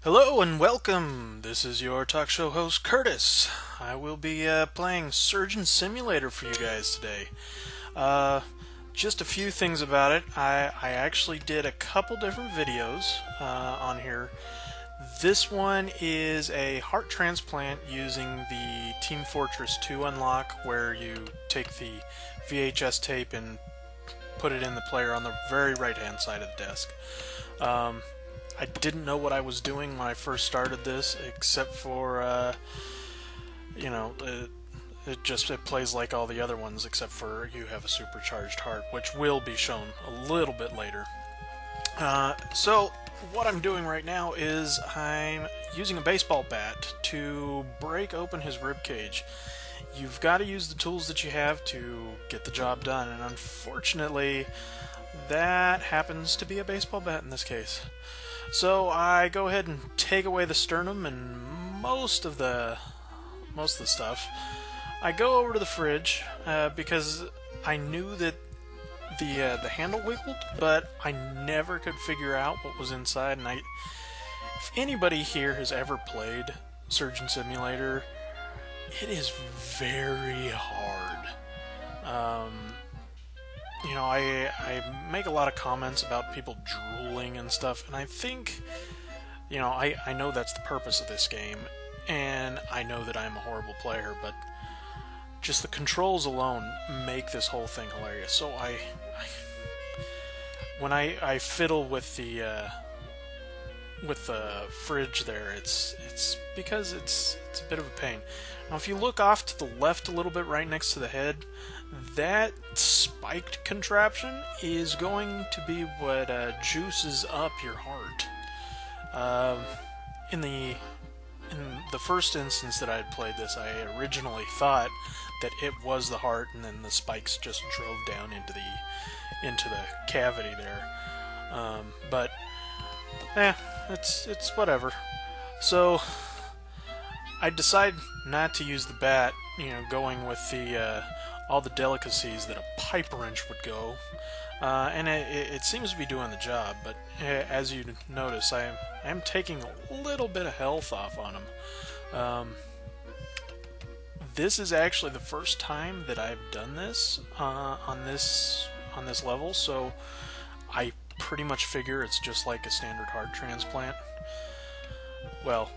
Hello and welcome. This is your talk show host Curtis. I will be playing Surgeon Simulator for you guys today. Uh, just a few things about it. I actually did a couple different videos on here. This one is a heart transplant using the Team Fortress 2 unlock, where you take the VHS tape and put it in the player on the very right hand side of the desk. I didn't know what I was doing when I first started this, except for, you know, it plays like all the other ones, except for you have a supercharged heart, which will be shown a little bit later. So, what I'm doing right now is I'm using a baseball bat to break open his rib cage. You've got to use the tools that you have to get the job done, and unfortunately, that happens to be a baseball bat in this case. So I go ahead and take away the sternum and most of the stuff. I go over to the fridge because I knew that the handle wiggled, but I never could figure out what was inside. And if anybody here has ever played Surgeon Simulator, it is very hard. You know, I make a lot of comments about people drooling and stuff, and I think, you know, I know that's the purpose of this game, and I know that I'm a horrible player, but just the controls alone make this whole thing hilarious. So when I fiddle with the fridge there, it's because it's a bit of a pain. Now, if you look off to the left a little bit, right next to the head, that spiked contraption is going to be what juices up your heart. In the first instance that I had played this, I originally thought that it was the heart, and then the spikes just drove down into the cavity there. But it's whatever. So I decide not to use the bat, you know, going with the all the delicacies that a pipe wrench would go, and it seems to be doing the job. But as you notice, I am taking a little bit of health off on him. This is actually the first time that I've done this on this level, so I pretty much figure it's just like a standard heart transplant. Well,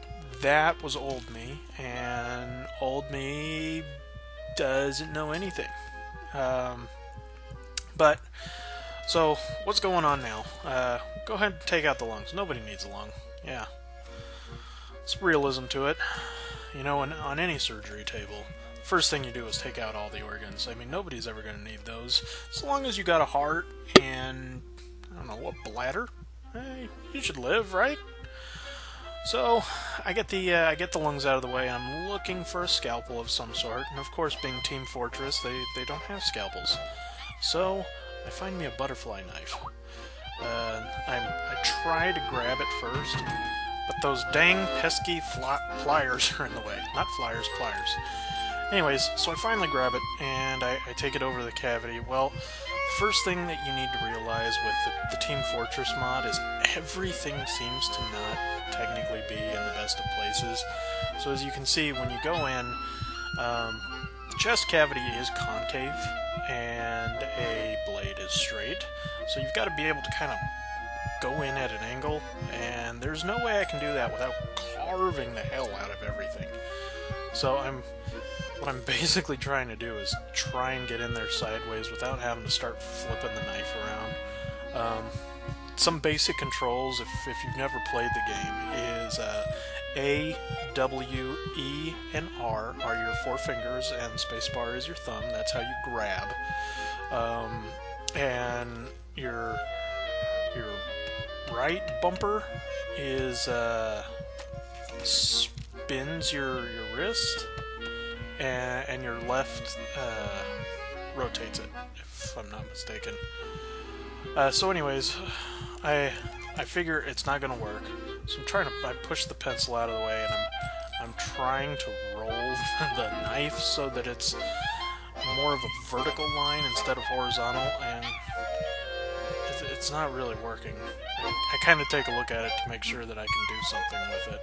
that was old me, and old me doesn't know anything. But so what's going on now? Go ahead and take out the lungs. Nobody needs a lung. Yeah, it's realism to it. You know, on any surgery table, first thing you do is take out all the organs. I mean, nobody's ever going to need those. As long as you got a heart and, I don't know, what, bladder? Hey, you should live, right? So I get the lungs out of the way. I'm looking for a scalpel of some sort, and of course, being Team Fortress, they don't have scalpels. So I find me a butterfly knife. I try to grab it first, but those dang pesky pliers are in the way. Not flyers, pliers. Anyways, so I finally grab it, and I take it over the cavity. Well, the first thing that you need to realize with the Team Fortress mod is everything seems to not technically be in the best of places. So as you can see, when you go in, the chest cavity is concave, and a blade is straight. So you've got to be able to kind of go in at an angle, and there's no way I can do that without carving the hell out of everything. So what I'm basically trying to do is try and get in there sideways without having to start flipping the knife around. Some basic controls, if you've never played the game, is A, W, E, and R are your four fingers, and spacebar is your thumb. That's how you grab. And your right bumper is spins your wrist, and your left rotates it, if I'm not mistaken. So anyways, I figure it's not going to work, so I push the pencil out of the way, and I'm trying to roll the knife so that it's more of a vertical line instead of horizontal, and it's not really working. I kind of take a look at it to make sure that I can do something with it.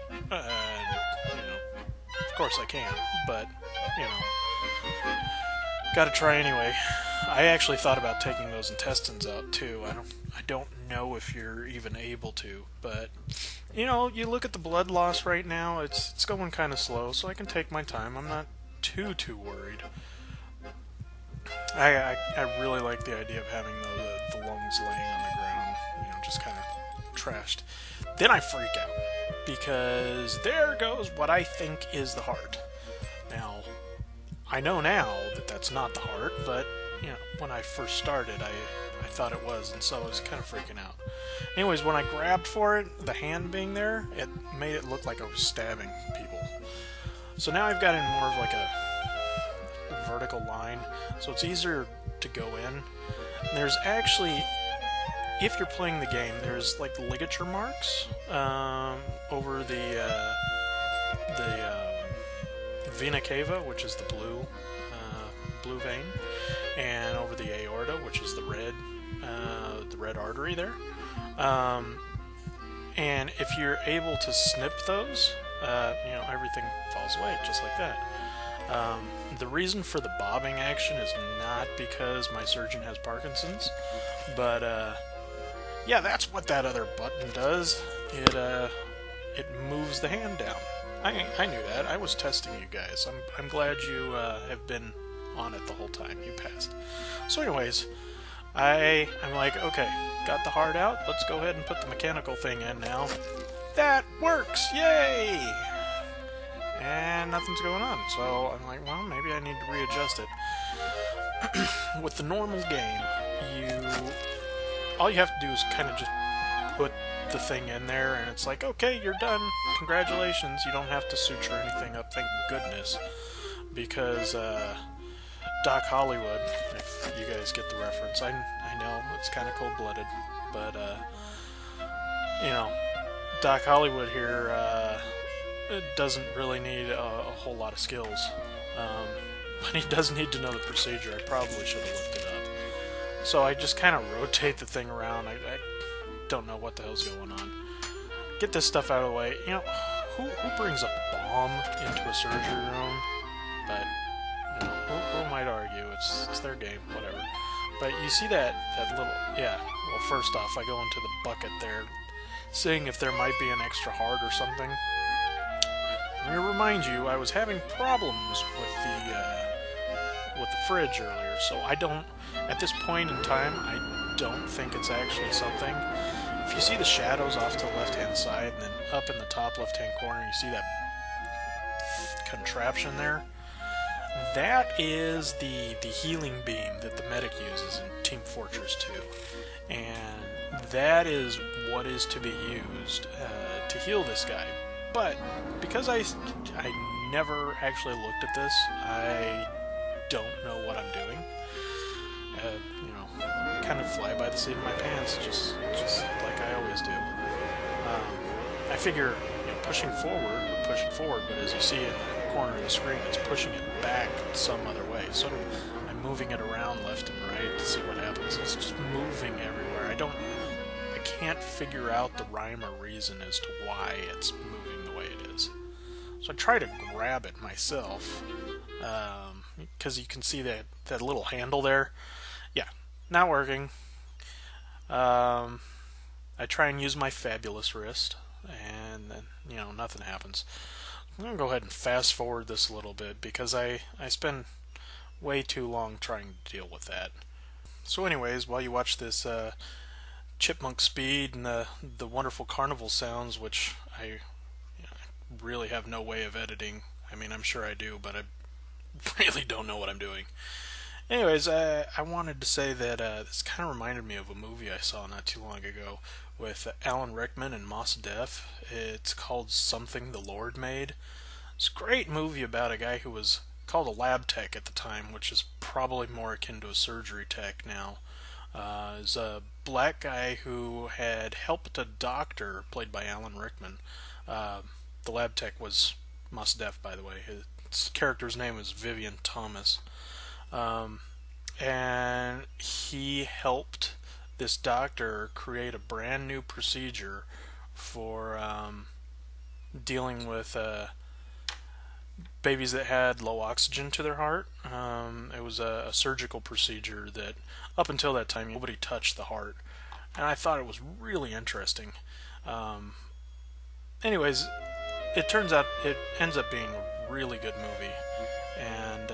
Of course I can, but, gotta try anyway. I actually thought about taking those intestines out too. I don't know if you're even able to, but you look at the blood loss right now. It's going kind of slow, so I can take my time. I'm not too worried. I really like the idea of having the lungs laying on the ground, just kind of trashed. Then I freak out because there goes what I think is the heart. Now, I know now that that's not the heart, but when I first started, I thought it was, and so I was kind of freaking out. Anyways, when I grabbed for it, the hand being there, it made it look like I was stabbing people. So now I've got in more of like a vertical line, so it's easier to go in. There's actually, if you're playing the game, there's like ligature marks over the vena cava, which is the blue vein, and over the aorta, which is the red artery there. And if you're able to snip those, everything falls away just like that. The reason for the bobbing action is not because my surgeon has Parkinson's, but yeah, that's what that other button does. It moves the hand down. I knew that. I was testing you guys. I'm glad you have been on it the whole time. You passed. So anyways, I'm like, okay, got the heart out. Let's go ahead and put the mechanical thing in now. That works! Yay! And nothing's going on. So I'm like, well, maybe I need to readjust it. With the normal game, all you have to do is kind of just put the thing in there, and it's like, okay, you're done. Congratulations. You don't have to suture anything up, thank goodness. Because Doc Hollywood, if you guys get the reference, I know it's kind of cold-blooded, but Doc Hollywood here doesn't really need a whole lot of skills, but he does need to know the procedure. I probably should have looked it up. So I just kind of rotate the thing around. I don't know what the hell's going on. Get this stuff out of the way. Who brings a bomb into a surgery room? But who might argue it's their game, whatever. But you see that little, yeah. Well, first off, I go into the bucket there, seeing if there might be an extra heart or something. Let me remind you, I was having problems with the fridge earlier, so I don't, at this point in time, I don't think it's actually something. If you see the shadows off to the left-hand side, and then up in the top left-hand corner, you see that contraption there? That is the healing beam that the medic uses in Team Fortress 2. And that is what is to be used to heal this guy. But because I never actually looked at this, I don't know what I'm doing. Kind of fly by the seat of my pants, just like I always do. I figure, pushing forward would push it forward, but as you see in the corner of the screen, it's pushing it back some other way. So I'm moving it around left and right to see what happens. It's just moving everywhere. I can't figure out the rhyme or reason as to why it's moving the way it is. So I try to grab it myself, because you can see that little handle there. Yeah, not working. I try and use my fabulous wrist, and then, nothing happens. I'm going to go ahead and fast forward this a little bit, because I spend way too long trying to deal with that. So anyways, while you watch this chipmunk speed and the wonderful carnival sounds, which I really have no way of editing. I mean, I'm sure I do, but I really don't know what I'm doing. Anyways, I wanted to say that this kind of reminded me of a movie I saw not too long ago with Alan Rickman and Mos Def. It's called Something the Lord Made. It's a great movie about a guy who was called a lab tech at the time, which is probably more akin to a surgery tech now. Is a black guy who had helped a doctor, played by Alan Rickman. The lab tech was Mos Def, by the way. His character's name is Vivian Thomas. And he helped this doctor create a brand new procedure for dealing with babies that had low oxygen to their heart. It was a surgical procedure that, up until that time, nobody touched the heart, and I thought it was really interesting. Anyways, it turns out it ends up being a really good movie, and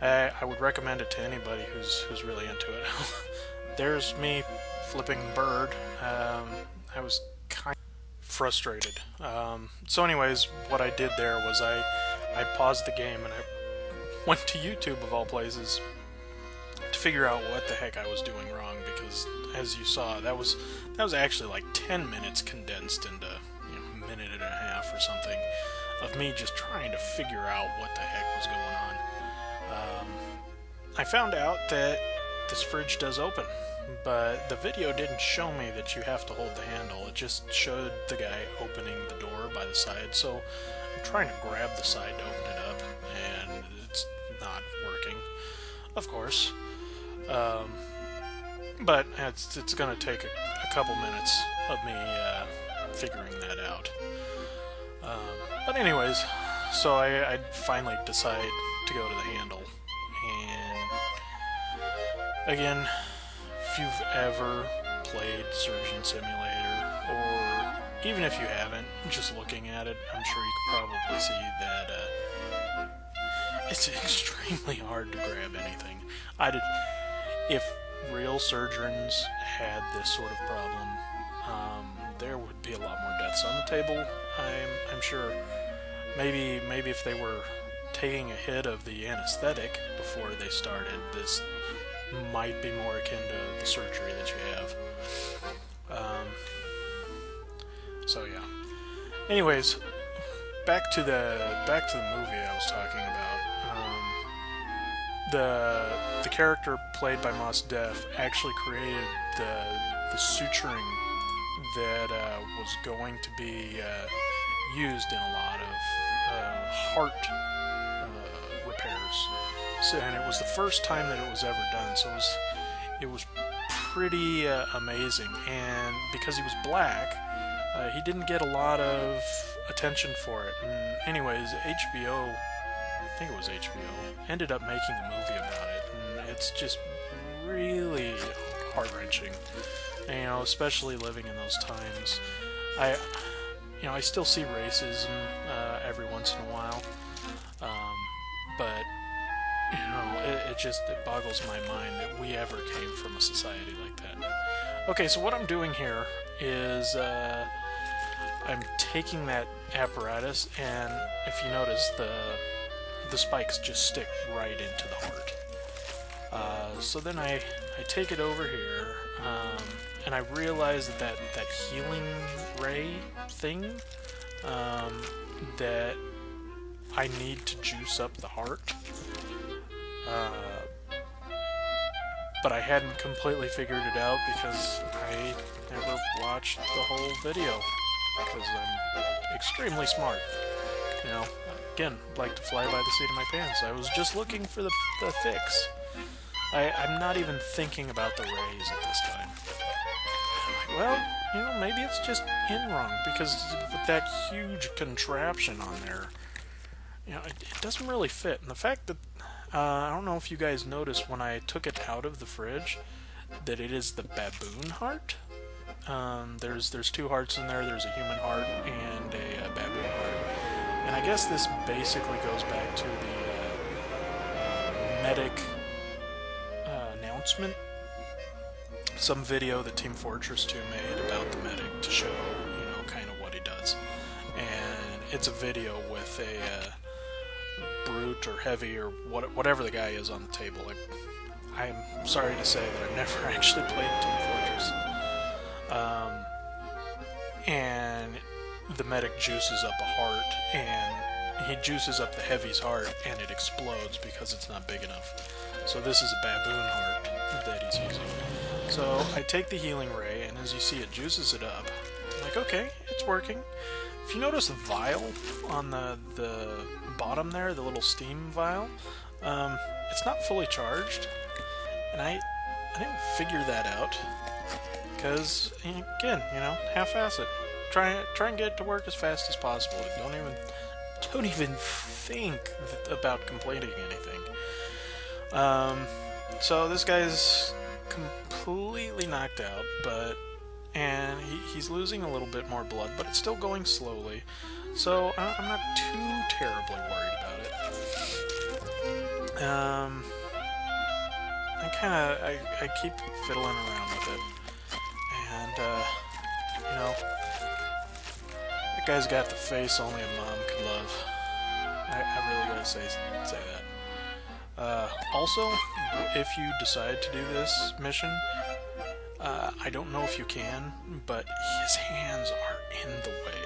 I would recommend it to anybody who's really into it. There's me flipping bird. I was kind of frustrated. So anyways, what I did there was I paused the game and I went to YouTube, of all places, to figure out what the heck I was doing wrong, because as you saw, that was actually like 10 minutes condensed into a minute and a half or something of me just trying to figure out what the heck was going on. I found out that this fridge does open, but the video didn't show me that you have to hold the handle. It just showed the guy opening the door by the side, so I'm trying to grab the side to open it up, and it's not working, of course. But it's going to take a couple minutes of me figuring that out. But anyways, so I finally decide to go to the handle. And again, if you've ever played Surgeon Simulator, or even if you haven't, just looking at it, I'm sure you could probably see that it's extremely hard to grab anything. If real surgeons had this sort of problem, there would be a lot more deaths on the table. I'm sure. Maybe if they were taking a hit of the anesthetic before they started, this might be more akin to the surgery that you have. So yeah. Anyways, back to the movie I was talking about. The character played by Mos Def actually created the suturing that was going to be used in a lot of heart repairs. So, and it was the first time that it was ever done, so it was pretty amazing. And because he was black, he didn't get a lot of attention for it. And anyways, HBO, I think it was HBO, ended up making a movie about it, and it's just really heart-wrenching. And, especially living in those times. I still see racism every once in a while, but it boggles my mind that we ever came from a society like that. Okay, so what I'm doing here is I'm taking that apparatus, and if you notice, the spikes just stick right into the heart. So then I take it over here, and I realize that healing ray thing, that I need to juice up the heart. But I hadn't completely figured it out because I never watched the whole video, because I'm extremely smart. Again, like to fly by the seat of my pants. I was just looking for the fix. I'm not even thinking about the rays at this time. I'm like, well, maybe it's just in wrong, because with that huge contraption on there, it doesn't really fit. And the fact that, I don't know if you guys noticed when I took it out of the fridge, that it is the baboon heart. There's two hearts in there. There's a human heart and a baboon heart. And I guess this basically goes back to the medic announcement. Some video that Team Fortress 2 made about the medic to show, kind of what he does. And it's a video with a brute or heavy or whatever the guy is on the table. I'm sorry to say that I've never actually played Team Fortress. And the medic juices up a heart, and he juices up the heavy's heart, and it explodes because it's not big enough. So this is a baboon heart that he's using. So I take the healing ray, and as you see, it juices it up. I'm like, okay, it's working. If you notice the vial on the bottom there, the little steam vial, it's not fully charged. And I I didn't figure that out. Because, again, you know, half-ass it. Try and get it to work as fast as possible. Don't even think about completing anything. So this guy's completely knocked out, and he's losing a little bit more blood, but it's still going slowly. So I'm not too terribly worried about it. I keep fiddling around with it, and you know, that guy's got the face only a mom could love. I really gotta say that. Also, if you decide to do this mission, I don't know if you can, but his hands are in the way.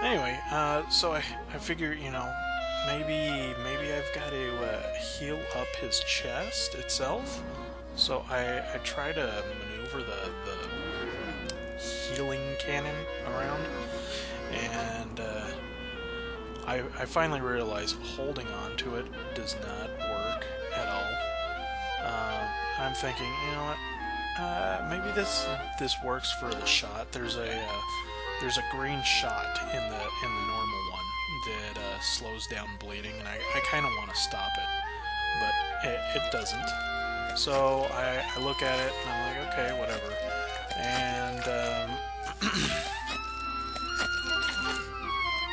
Anyway, so I figure, you know, maybe I've got to heal up his chest itself. So I try to maneuver the healing cannon around, and I finally realize holding on to it does not work at all. I'm thinking, you know what? Maybe this works for the shot. There's a green shot in the normal one that slows down bleeding, and I kind of want to stop it, but it doesn't. So I look at it and I'm like, okay, whatever. And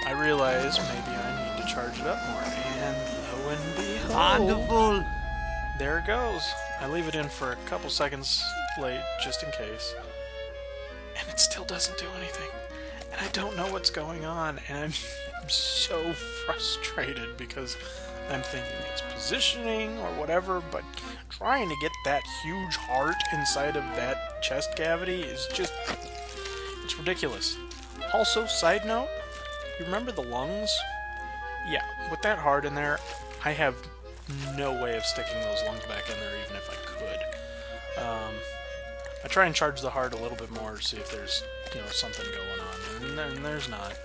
I realize maybe I need to charge it up more, and lo and behold, Wonderful. there it goes. I leave it in for a couple seconds late, just in case, and it still doesn't do anything. And I don't know what's going on, and I'm so frustrated because I'm thinking it's positioning or whatever, but trying to get that huge heart inside of that chest cavity is just, it's ridiculous. Also, side note, you remember the lungs? Yeah, with that heart in there, I have no way of sticking those lungs back in there even if I could. I try and charge the heart a little bit more to see if there's, you know, something going on, and there's not.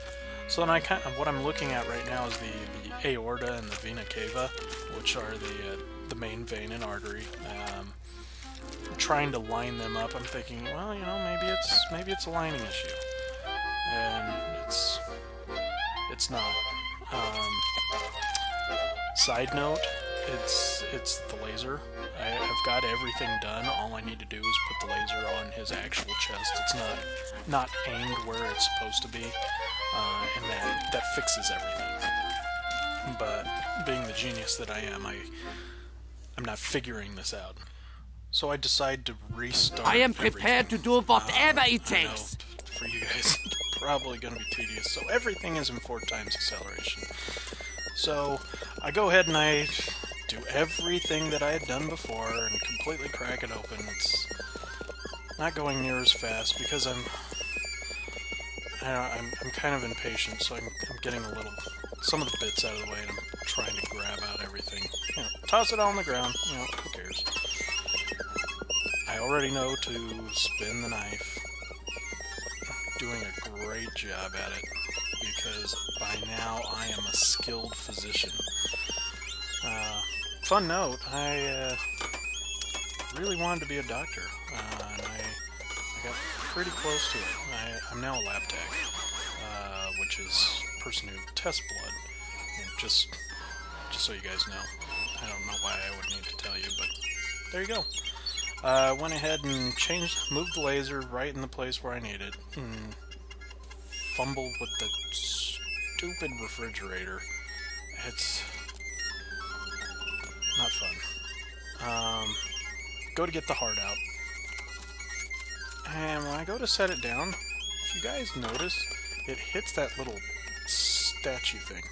So then what I'm looking at right now is the aorta and the vena cava, which are the main vein and artery. I'm trying to line them up. I'm thinking, well, you know, maybe it's a lining issue, and it's not. Side note, it's the laser. I've got everything done. All I need to do is put the laser on his actual chest. It's not aimed where it's supposed to be, and that fixes everything. But being the genius that I am, I'm not figuring this out. So I decide to restart. I am prepared everything. to do whatever it I know, takes. for you guys, it's probably going to be tedious. So everything is in 4 times acceleration. So I go ahead and I do everything that I had done before and completely crack it open. It's not going near as fast because I'm kind of impatient, so I'm getting some of the bits out of the way, and I'm trying to grab out everything. You know, toss it all on the ground. You know, who cares? I already know to spin the knife. I'm doing a great job at it because by now I am a skilled physician. Fun note, I really wanted to be a doctor, and I got pretty close to it. I'm now a lab tech, which is a person who tests blood. And just so you guys know, I don't know why I would need to tell you, but there you go. Went ahead and moved the laser right in the place where I need it, and fumbled with the stupid refrigerator. It's not fun. Go to get the heart out. And when I go to set it down, if you guys notice, it hits that little statue thing.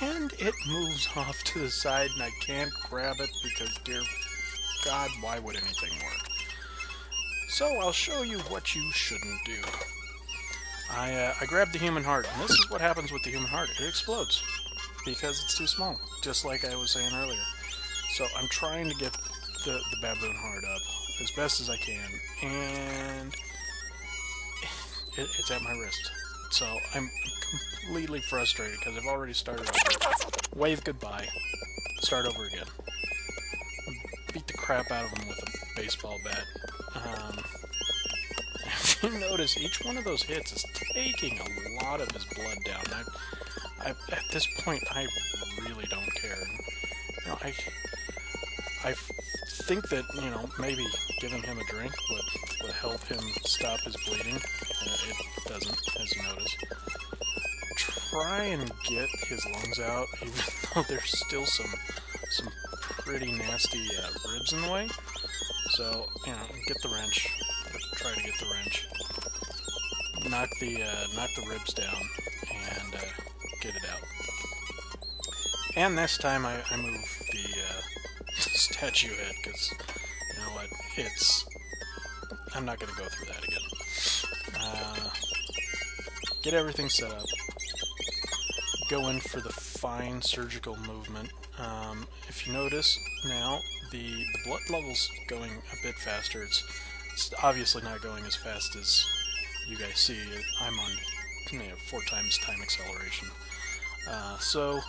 And it moves off to the side, and I can't grab it because, dear God, why would anything work? So I'll show you what you shouldn't do. I grabbed the human heart, and this is what happens with the human heart. It explodes because it's too small, just like I was saying earlier. So I'm trying to get the baboon heart up as best as I can, and it's at my wrist. So I'm completely frustrated because I've already started over. Wave goodbye. Start over again. Beat the crap crap out of him with a baseball bat. If you notice, each one of those hits is taking a lot of his blood down. At this point, I really don't care. You know, I think that, you know, maybe giving him a drink would help him stop his bleeding. It doesn't, as you notice. Try and get his lungs out, even though there's still some pretty nasty ribs in the way. So, you know, get the wrench. Try to get the wrench. Knock the ribs down and get it out. And this time I move the statue head, because you know what, I'm not going to go through that again. Get everything set up. Go in for the fine surgical movement. If you notice now, the blood level's going a bit faster. It's obviously not going as fast as you guys see. I'm on 4 times time acceleration. So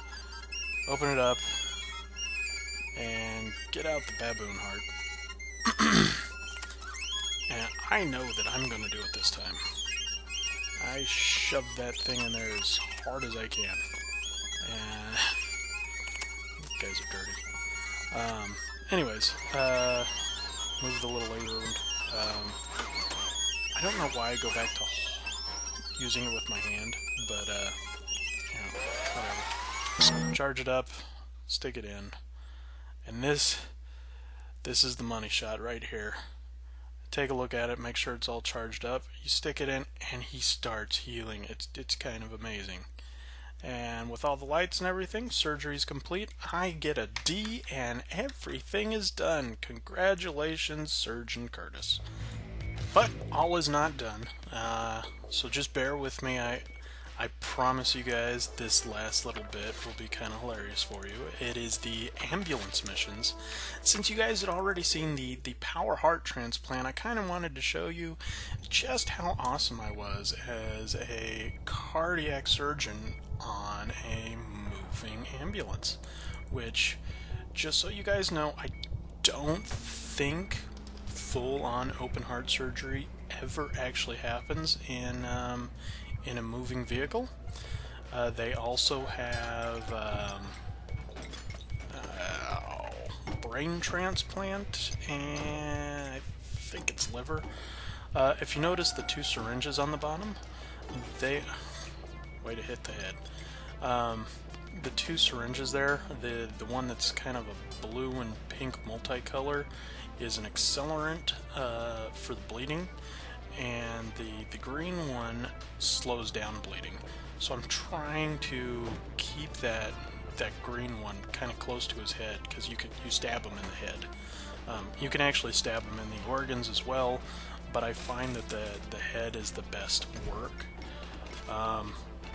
open it up and get out the baboon heart. And I know that I'm going to do it this time. I shoved that thing in there as hard as I can. And these guys are dirty. Anyways, move the little A wound. I don't know why I go back to using it with my hand, but you know, whatever. Charge it up, stick it in, and this is the money shot right here. Take a look at it, make sure it's all charged up. You stick it in, and he starts healing. It's kind of amazing. And with all the lights and everything, surgery's complete. I get a D, and everything is done. Congratulations, Surgeon Curtis. But all is not done. So just bear with me. I promise you guys this last little bit will be kind of hilarious for you. It is the ambulance missions. Since you guys had already seen the power heart transplant, I kind of wanted to show you just how awesome I was as a cardiac surgeon on a moving ambulance. Which, just so you guys know, I don't think full-on open heart surgery ever actually happens in a moving vehicle. They also have brain transplant, and I think it's liver. If you notice the 2 syringes on the bottom, way to hit the head. The 2 syringes there, the one that's kind of a blue and pink multicolor is an accelerant for the bleeding, and the green one slows down bleeding. So I'm trying to keep that green one kind of close to his head, because you stab him in the head. You can actually stab him in the organs as well, but I find that the head is the best work.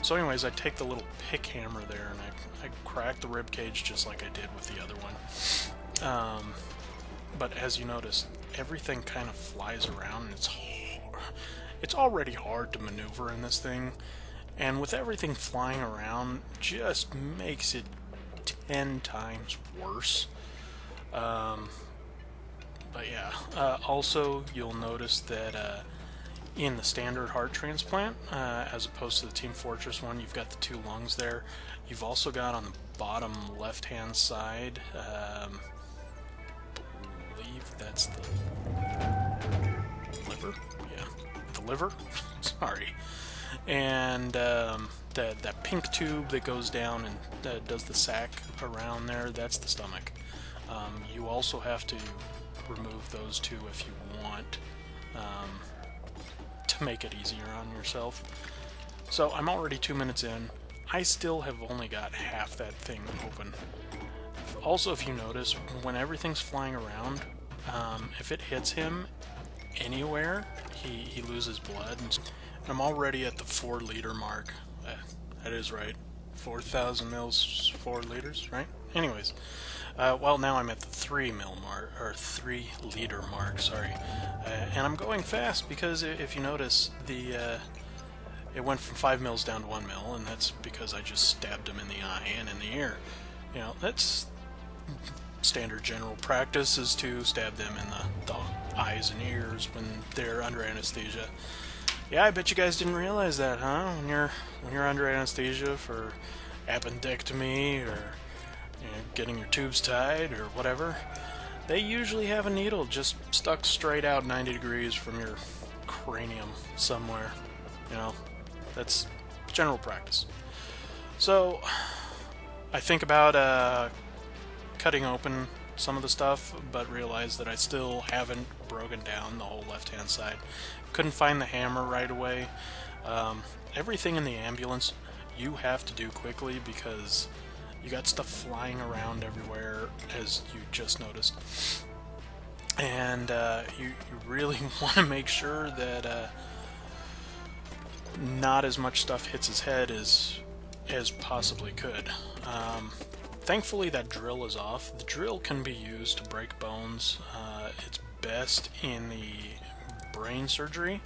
So anyways, I take the little pick hammer there and I crack the rib cage just like I did with the other one. But as you notice, everything kind of flies around, and it's already hard to maneuver in this thing, and with everything flying around, just makes it 10 times worse. But yeah, also you'll notice that in the standard heart transplant, as opposed to the Team Fortress one, you've got the 2 lungs there. You've also got on the bottom left-hand side, I believe that's the liver? Yeah, the liver? Sorry. And that pink tube that goes down and does the sac around there, that's the stomach. You also have to remove those 2 if you want, to make it easier on yourself. So I'm already 2 minutes in. I still have only got half that thing open. Also, if you notice, when everything's flying around, if it hits him anywhere, he loses blood. And I'm already at the 4 liter mark. That is right. 4,000 mils, 4 liters, right? Anyways, well, now I'm at the 3 mil mark, or 3 liter mark, sorry. And I'm going fast because if you notice, it went from 5 mils down to 1 mil, and that's because I just stabbed him in the eye and in the ear. You know, that's standard general practice is to stab them in the eyes and ears when they're under anesthesia. Yeah, I bet you guys didn't realize that, huh? When you're under anesthesia for appendectomy or getting your tubes tied or whatever, they usually have a needle just stuck straight out 90 degrees from your cranium somewhere. That's general practice. So I think about cutting open some of the stuff, but realized that I still haven't broken down the whole left-hand side. Couldn't find the hammer right away. Everything in the ambulance you have to do quickly because you got stuff flying around everywhere, as you just noticed. And you really want to make sure that not as much stuff hits his head as possibly could. Thankfully that drill is off. The drill can be used to break bones. It's best in the brain surgery.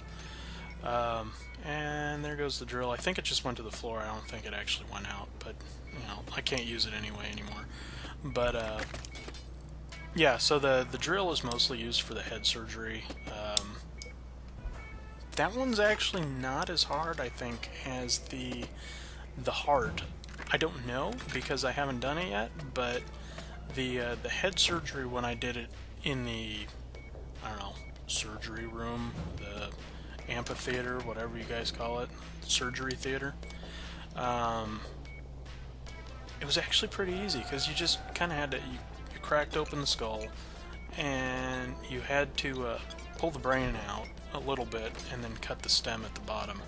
And there goes the drill. I think it just went to the floor. I don't think it actually went out, but I can't use it anyway anymore. But yeah, so the drill is mostly used for the head surgery. That one's actually not as hard, I think, as the heart. I don't know because I haven't done it yet, but the head surgery, when I did it in the, I don't know, surgery room, the amphitheater, whatever you guys call it, surgery theater, it was actually pretty easy because you just kind of had to, you cracked open the skull and you had to pull the brain out a little bit and then cut the stem at the bottom.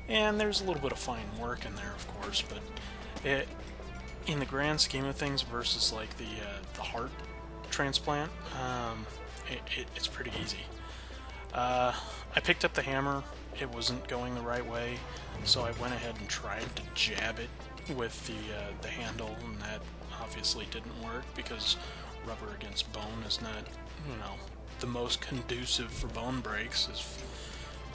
And there's a little bit of fine work in there, of course, but in the grand scheme of things versus like the heart transplant, it's pretty easy. I picked up the hammer. It wasn't going the right way, so I went ahead and tried to jab it with the handle, and that obviously didn't work because rubber against bone is not, the most conducive for bone breaks.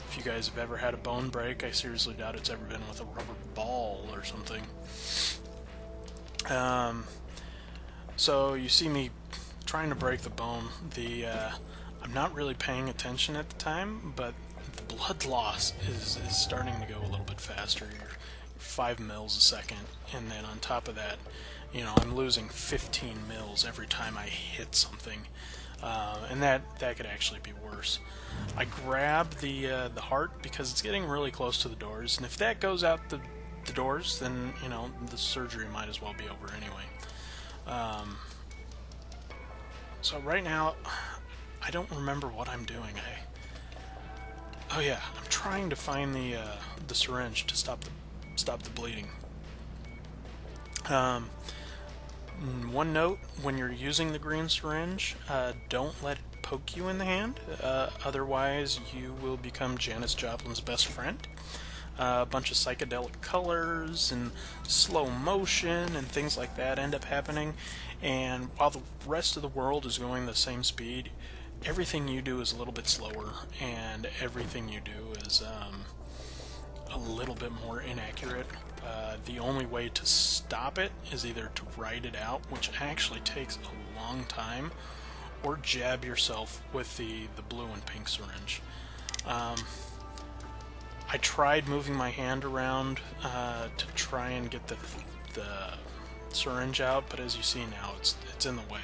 If you guys have ever had a bone break, I seriously doubt it's ever been with a rubber ball or something. So you see me trying to break the bone. I'm not really paying attention at the time, but the blood loss is starting to go a little bit faster. You're 5 mils a second, and then on top of that, I'm losing 15 mils every time I hit something. And that could actually be worse. I grab the heart because it's getting really close to the doors, and if that goes out the doors, then the surgery might as well be over anyway. So right now, I don't remember what I'm doing. Oh yeah, I'm trying to find the syringe to stop the bleeding. One note, when you're using the green syringe, don't let it poke you in the hand, otherwise you will become Janis Joplin's best friend. A bunch of psychedelic colors and slow motion and things like that end up happening, and while the rest of the world is going the same speed, everything you do is a little bit slower, and everything you do is a little bit more inaccurate. The only way to stop it is either to write it out, which actually takes a long time, or jab yourself with the blue and pink syringe. I tried moving my hand around to try and get the syringe out, but as you see now, it's in the way,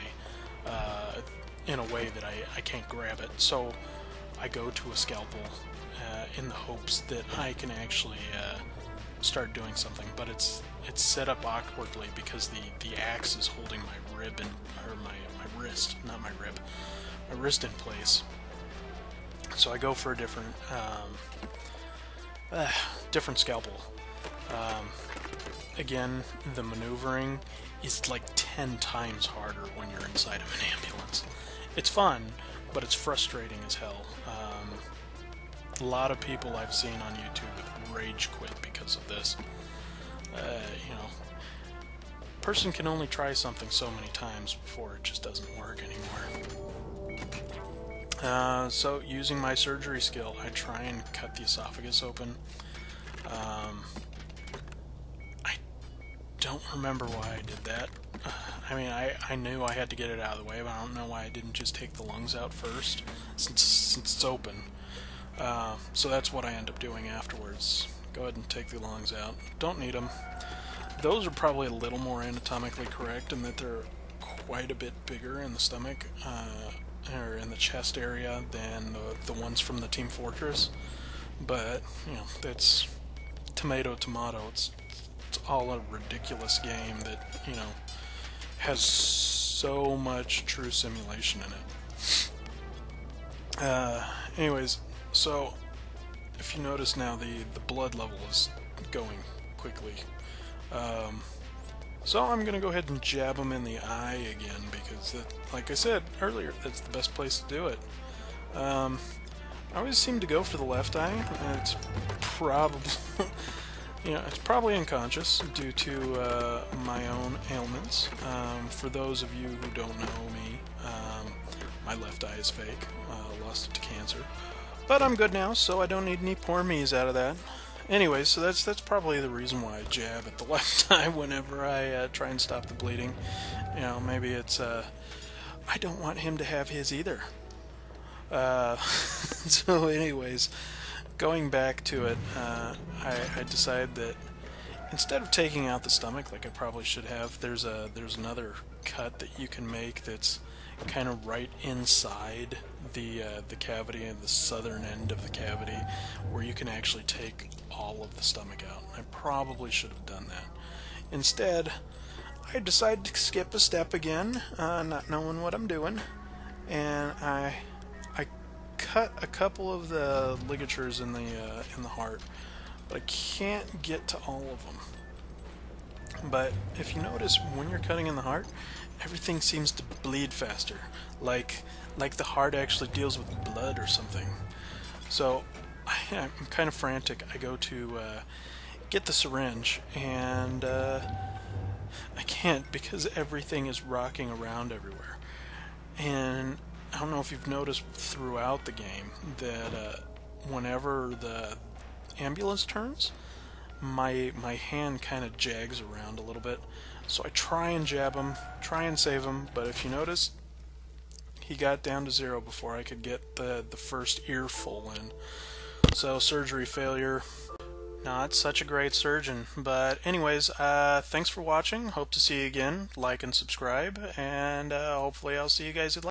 in a way that I can't grab it. So I go to a scalpel in the hopes that I can actually start doing something, but it's set up awkwardly because the axe is holding my rib or my wrist, not my rib, my wrist in place. So I go for a different scalpel. Again, the maneuvering is like 10 times harder when you're inside of an ambulance. It's fun, but it's frustrating as hell. A lot of people I've seen on YouTube have rage quit because of this. Person can only try something so many times before it just doesn't work anymore. So using my surgery skill, I try and cut the esophagus open. I don't remember why I did that. I mean, I knew I had to get it out of the way, but I don't know why I didn't just take the lungs out first, since it's open. So that's what I end up doing afterwards. Go ahead and take the lungs out. Don't need them. Those are probably a little more anatomically correct in that they're quite a bit bigger in the stomach, or in the chest area than the ones from the Team Fortress. But, you know, that's tomato. It's all a ridiculous game that, you know, has so much true simulation in it. Anyways, so if you notice now, the blood level is going quickly. So I'm going to go ahead and jab him in the eye again, because, like I said earlier, that's the best place to do it. I always seem to go for the left eye, and it's probably, you know, it's probably unconscious due to my own ailments. For those of you who don't know me, my left eye is fake. Lost it to cancer. But I'm good now, so I don't need any poor me's out of that. Anyway, so that's probably the reason why I jab at the left eye whenever I try and stop the bleeding. You know, maybe it's, I don't want him to have his either. So anyways, going back to it, I decided that instead of taking out the stomach like I probably should have, there's another cut that you can make that's kind of right inside the cavity, and the southern end of the cavity, where you can actually take all of the stomach out. I probably should have done that. Instead, I decided to skip a step again, not knowing what I'm doing, and I cut a couple of the ligatures in the heart, but I can't get to all of them. But if you notice, when you're cutting in the heart, everything seems to bleed faster, like the heart actually deals with blood or something. So I'm kind of frantic. I go to get the syringe, and I can't, because everything is rocking around everywhere. And I don't know if you've noticed throughout the game that whenever the ambulance turns, my hand kind of jags around a little bit. So I try and jab him, try and save him, but if you notice, he got down to 0 before I could get the first earful in. So surgery failure. Not such a great surgeon. But anyways, thanks for watching. Hope to see you again. Like and subscribe, and hopefully I'll see you guys later.